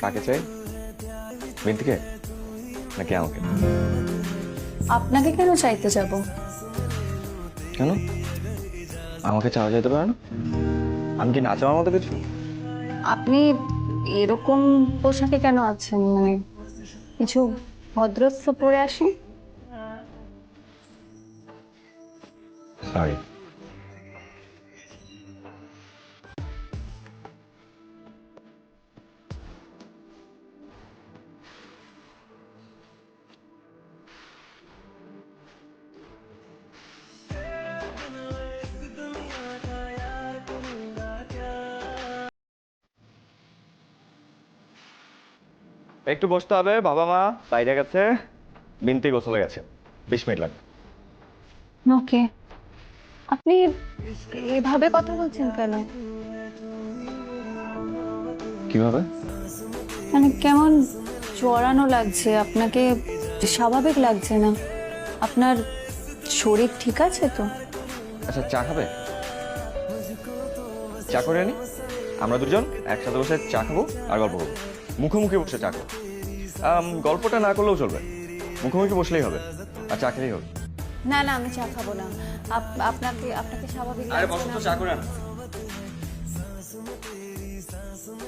কাকে চাই? বিন্তিকে নাকি আমাকে? আপনাকে কেন চাইতে যাব? কেন আমাকে চাওয়া যেতে পারে না? আমি কি না চাওয়ার মতো কিছু? আপনি এরকম পোশাকে কেন আছেন? মানে কিছু ভদ্রস্থ পরে আসুন। সরি। একটু বসতে হবে, বাবা মা বাইরে গেছে, বিনতি গোসলে গেছে, 20 মিনিট লাগবে। ওকে, আপনি এভাবে কথা বলছেন কেন? কিভাবে? মানে কেমন জড়ানো লাগছে আপনাকে, স্বাভাবিক লাগছে না। আপনার শরীর ঠিক আছে তো? আচ্ছা, চা খাবে? চা করে আনি, আমরা দুজন একসাথে বসে চা খাবো আর গল্প করবো। মুখোমুখি বসে চা খাবো। গল্পটা না করলেও চলবে, মুখোমুখি বসলেই হবে আর চা খেলেই হবে। না না, আমি চা খাবো না। আপনাকে আপনাকে স্বাভাবিক আরে লাগছে বসো না। তো, চা করে আনো।